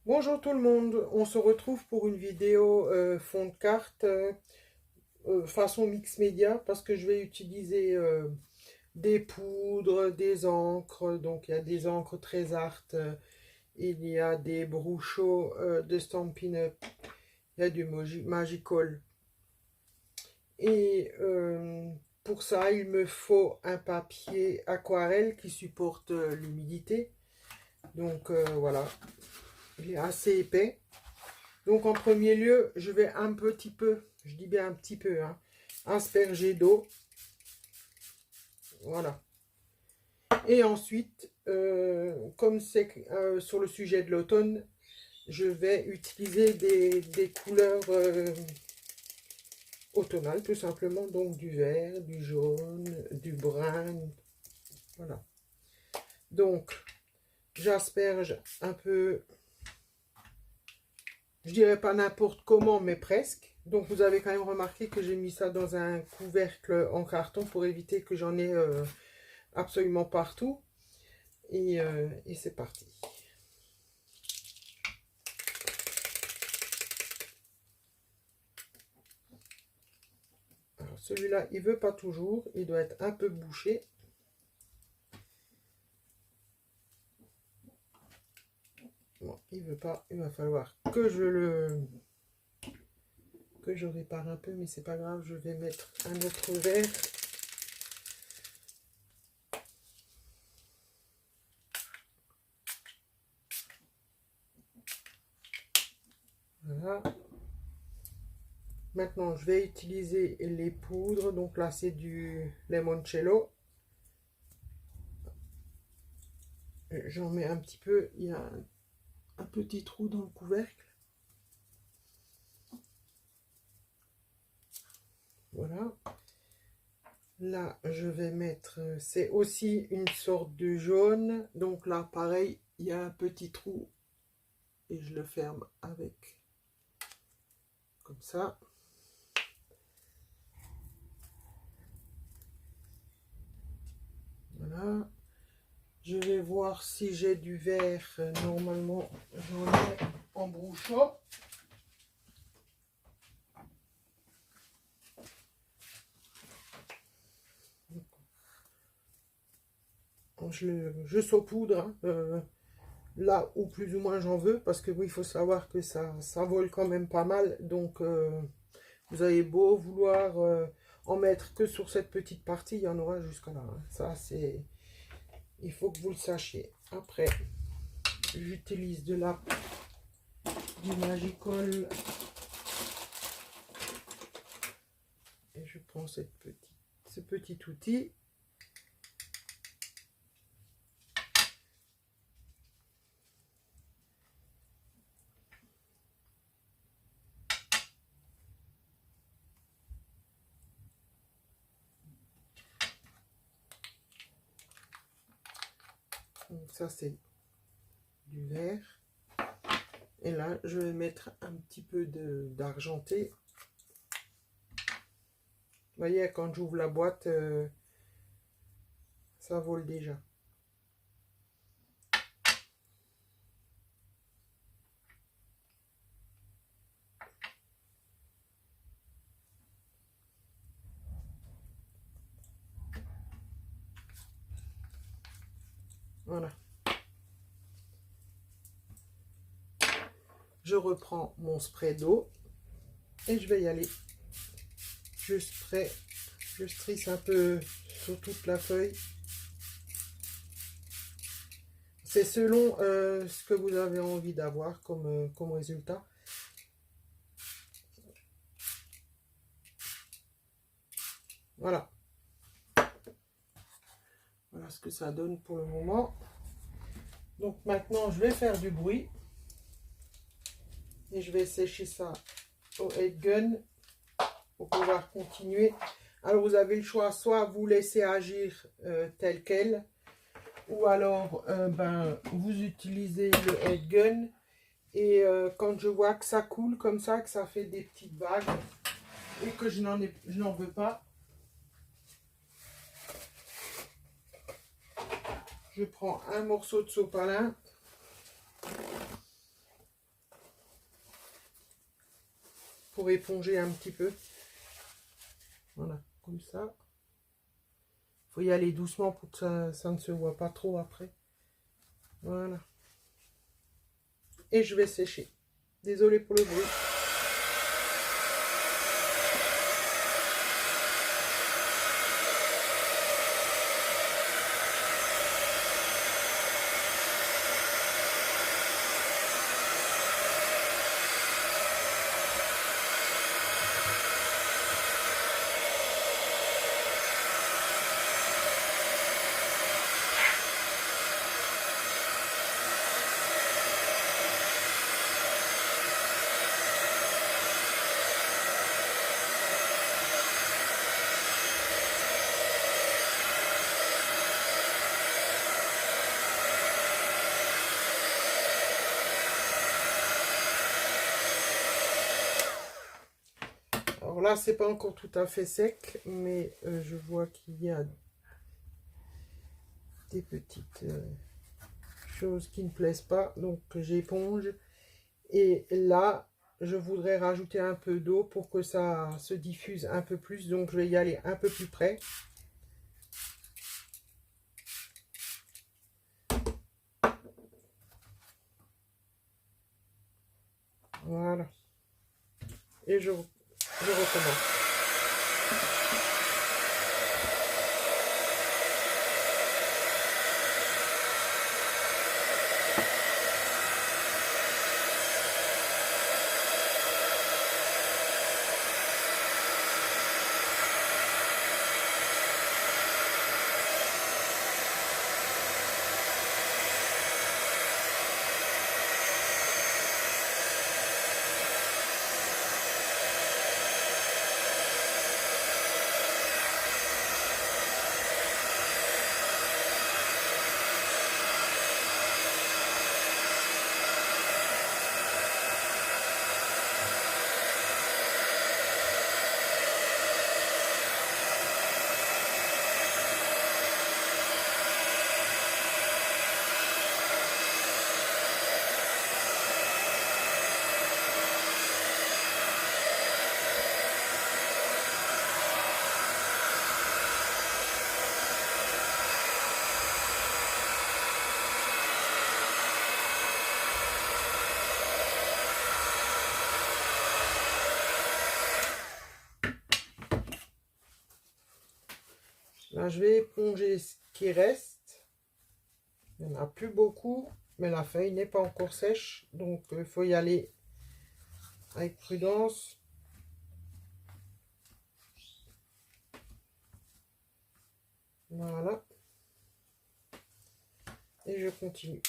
Bonjour tout le monde, on se retrouve pour une vidéo fond de carte façon mix média parce que je vais utiliser des poudres, des encres, donc il y a des encres très art, il y a des Brucho de Stampin' Up, il y a du Magical et pour ça il me faut un papier aquarelle qui supporte l'humidité, donc voilà. Il est assez épais. Donc en premier lieu, je vais un petit peu, je dis bien un petit peu, hein, asperger d'eau. Voilà. Et ensuite, comme c'est sur le sujet de l'automne, je vais utiliser des couleurs automnales, tout simplement. Donc du vert, du jaune, du brun. Voilà. Donc, j'asperge un peu. Je dirais pas n'importe comment, mais presque. Donc vous avez quand même remarqué que j'ai mis ça dans un couvercle en carton pour éviter que j'en ai absolument partout. Et c'est parti. Alors celui-là, il veut pas toujours. Il doit être un peu bouché. Bon, il veut pas. Il va falloir que je répare un peu, mais c'est pas grave. Je vais mettre un autre verre. Voilà. Maintenant, je vais utiliser les poudres. Donc là, c'est du limoncello. J'en mets un petit peu. Il y a un petit trou dans le couvercle. Voilà. Là, je vais mettre, c'est aussi une sorte de jaune. Donc là, pareil, il y a un petit trou. Et je le ferme avec, comme ça. Voilà. Je vais voir si j'ai du vert. Normalement, j'en ai en Brucho. Je saupoudre là où plus ou moins j'en veux, parce que oui, il faut savoir que ça vole quand même pas mal. Donc, vous avez beau vouloir en mettre que sur cette petite partie, il y en aura jusqu'à là. Hein. Ça, c'est... Il faut que vous le sachiez. Après, j'utilise du Magical. Et je prends ce petit outil. Donc ça, c'est du vert. Et là, je vais mettre un petit peu d'argenté. Vous voyez, quand j'ouvre la boîte, ça vole déjà. Voilà. Je reprends mon spray d'eau et je vais y aller. Je strisse un peu sur toute la feuille. C'est selon ce que vous avez envie d'avoir comme résultat. Voilà. Voilà ce que ça donne pour le moment. Donc maintenant, je vais faire du bruit. Et je vais sécher ça au head gun pour pouvoir continuer. Alors vous avez le choix, soit vous laissez agir tel quel, ou alors vous utilisez le head gun. Et quand je vois que ça coule comme ça, que ça fait des petites vagues, et que je n'en veux pas, je prends un morceau de sopalin. Pour éponger un petit peu. Voilà, comme ça. Il faut y aller doucement pour que ça ne se voit pas trop après. Voilà. Et je vais sécher. Désolée pour le bruit. Alors là, c'est pas encore tout à fait sec, mais je vois qu'il y a des petites choses qui ne plaisent pas. Donc j'éponge. Et là, je voudrais rajouter un peu d'eau pour que ça se diffuse un peu plus. Donc je vais y aller un peu plus près. Voilà. Et je recommence. Là, je vais éponger ce qui reste. Il n'y en a plus beaucoup, mais la feuille n'est pas encore sèche. Donc, il faut y aller avec prudence. Voilà. Et je continue.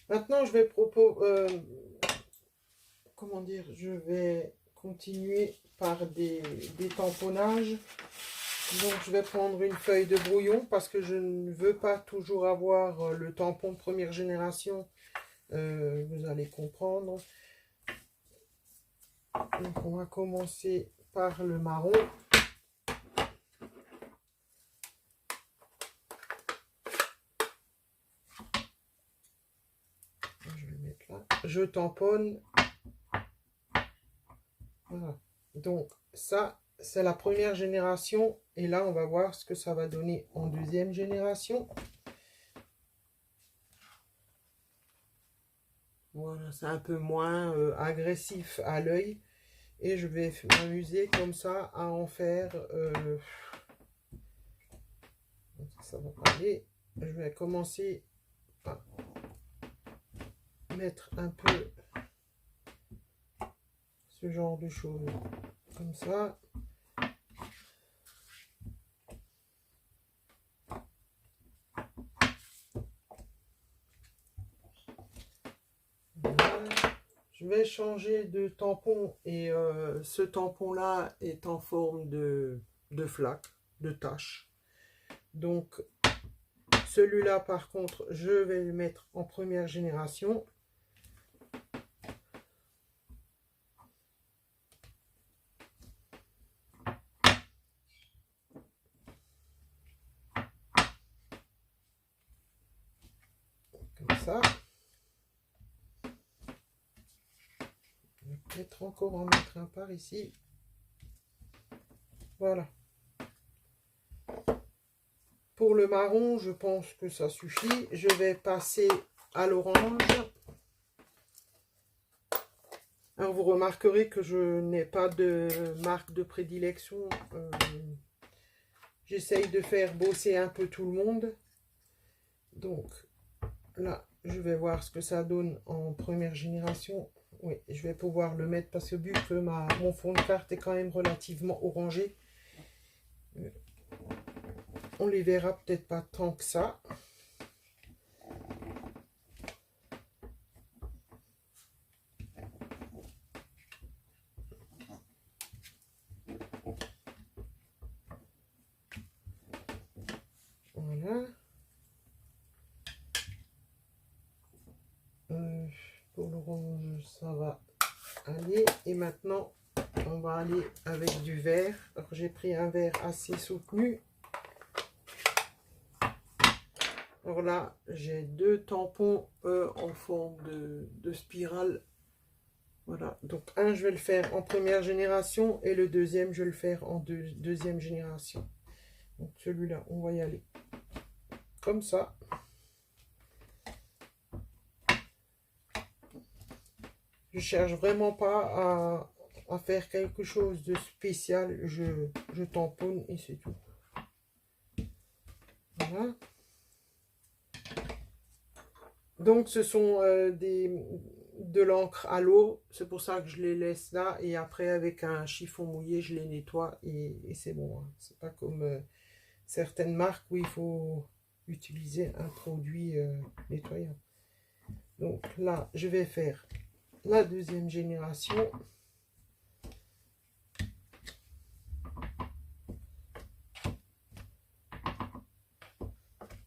Maintenant, comment dire, je vais continuer par des tamponnages. Donc, je vais prendre une feuille de brouillon parce que je ne veux pas toujours avoir le tampon de première génération. Vous allez comprendre. Donc, on va commencer par le marron. Je vais le mettre là. Je tamponne. Voilà. Donc, ça, c'est la première génération. Et là, on va voir ce que ça va donner en deuxième génération. Voilà, c'est un peu moins agressif à l'œil. Et je vais m'amuser comme ça à en faire. Ça va pas aller. Je vais commencer par mettre un peu ce genre de choses. Comme ça. Voilà. Je vais changer de tampon et ce tampon-là est en forme de flaque, de tache. Donc, celui-là, par contre, je vais le mettre en première génération. Comme ça. Je vais peut-être encore en mettre un par ici. Voilà. Pour le marron, je pense que ça suffit. Je vais passer à l'orange. Alors, vous remarquerez que je n'ai pas de marque de prédilection. J'essaye de faire bosser un peu tout le monde. Donc, là, je vais voir ce que ça donne en première génération. Oui, je vais pouvoir le mettre parce que vu que mon fond de carte est quand même relativement orangé, on les verra peut-être pas tant que ça. Voilà. Pour l'orange, ça va aller. Et maintenant, on va aller avec du vert. Alors, j'ai pris un vert assez soutenu. Alors là, j'ai deux tampons en forme de spirale. Voilà, donc un, je vais le faire en première génération et le deuxième, je vais le faire en deuxième génération. Donc celui-là, on va y aller comme ça. Je cherche vraiment pas à faire quelque chose de spécial. Je tamponne et c'est tout. Voilà. Donc ce sont de l'encre à l'eau. C'est pour ça que je les laisse là. Et après, avec un chiffon mouillé, je les nettoie et c'est bon. Hein. C'est pas comme certaines marques où il faut utiliser un produit nettoyant. Donc là, je vais faire la deuxième génération.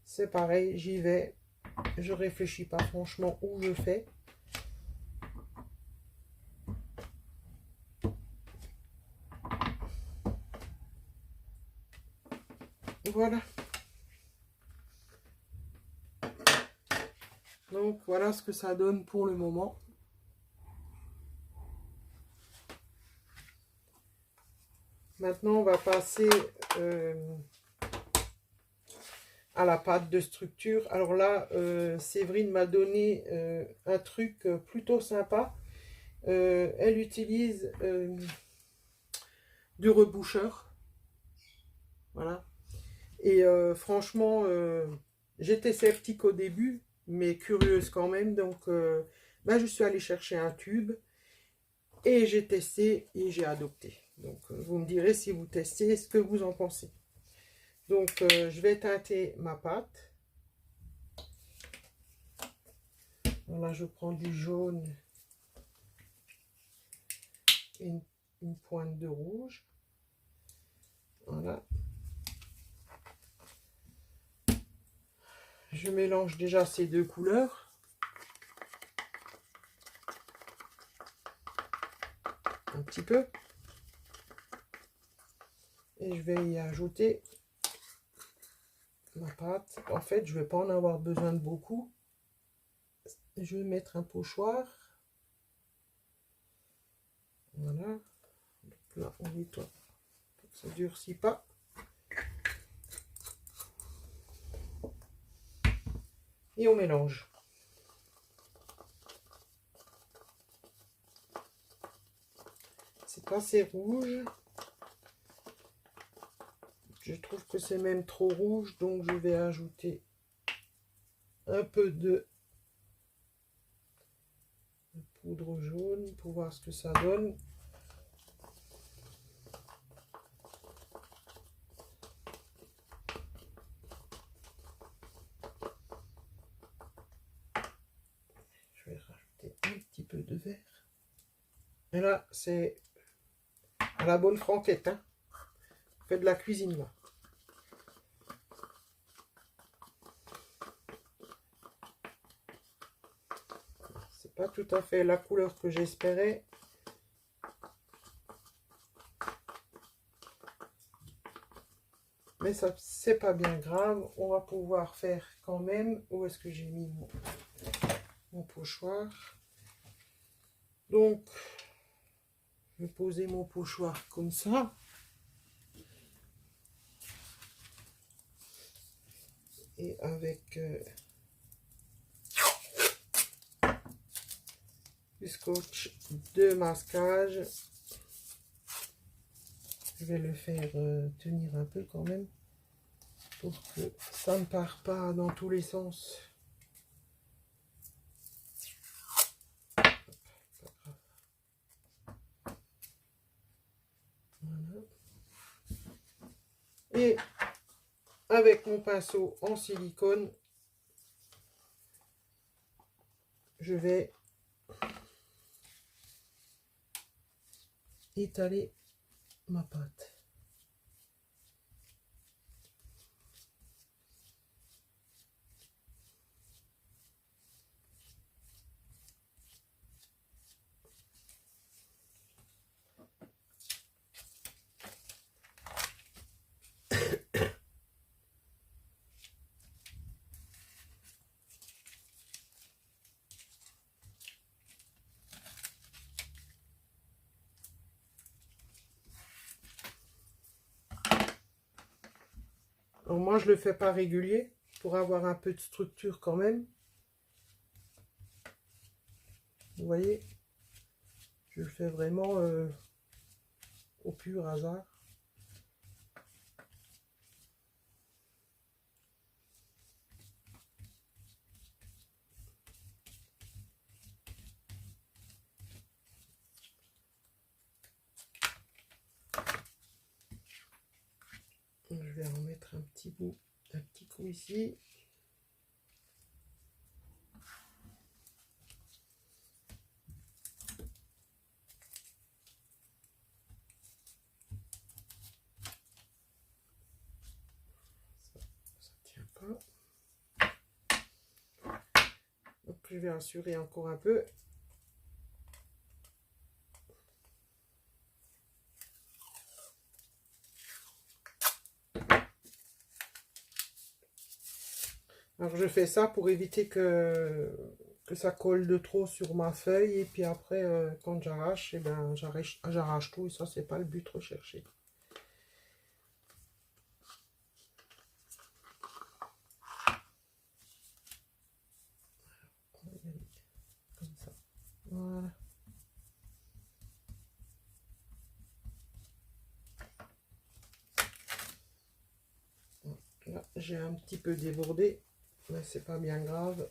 C'est pareil, j'y vais. Je réfléchis pas franchement où je fais. Voilà. Donc voilà ce que ça donne pour le moment. Maintenant, on va passer à la pâte de structure. Alors là, Séverine m'a donné un truc plutôt sympa. Elle utilise du reboucheur. Voilà. Et franchement, j'étais sceptique au début, mais curieuse quand même. Donc, je suis allée chercher un tube et j'ai testé et j'ai adopté. Donc, vous me direz si vous testez ce que vous en pensez. Donc, je vais teinter ma pâte. Voilà, je prends du jaune et une pointe de rouge. Voilà. Je mélange déjà ces deux couleurs. Un petit peu. Et je vais y ajouter ma pâte. En fait, je ne vais pas en avoir besoin de beaucoup. Je vais mettre un pochoir. Voilà. Donc là, on nettoie. Ça ne durcit pas. Et on mélange. C'est assez rouge. Je trouve que c'est même trop rouge, donc je vais ajouter un peu de poudre jaune pour voir ce que ça donne. Je vais rajouter un petit peu de vert. Et là, c'est à la bonne franquette, hein. On fait de la cuisine là. C'est pas tout à fait la couleur que j'espérais. Mais ça, c'est pas bien grave. On va pouvoir faire quand même. Où est-ce que j'ai mis mon pochoir? Donc, je vais poser mon pochoir comme ça. Et avec du scotch de masquage, je vais le faire tenir un peu quand même pour que ça ne parte pas dans tous les sens. Voilà. Et avec mon pinceau en silicone, je vais étaler ma pâte. Alors moi, je le fais pas régulier pour avoir un peu de structure quand même. Vous voyez, je le fais vraiment au pur hasard. Je vais en mettre un petit bout, un petit coup ici. Ça tient pas. Donc je vais assurer encore un peu. Alors je fais ça pour éviter que ça colle de trop sur ma feuille. Et puis après, quand j'arrache, eh ben, j'arrache tout. Et ça, c'est pas le but recherché. Comme ça. Voilà. Là, j'ai un petit peu débordé, mais c'est pas bien grave.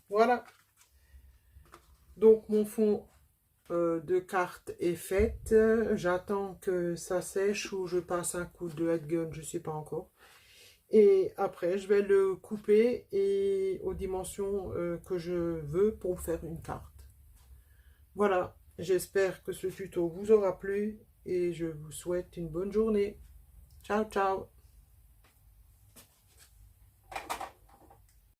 Voilà. Donc mon fond de carte est faite. J'attends que ça sèche ou je passe un coup de head gun, je sais pas encore. Et après, je vais le couper et aux dimensions que je veux pour faire une carte. Voilà, j'espère que ce tuto vous aura plu et je vous souhaite une bonne journée. Ciao, ciao!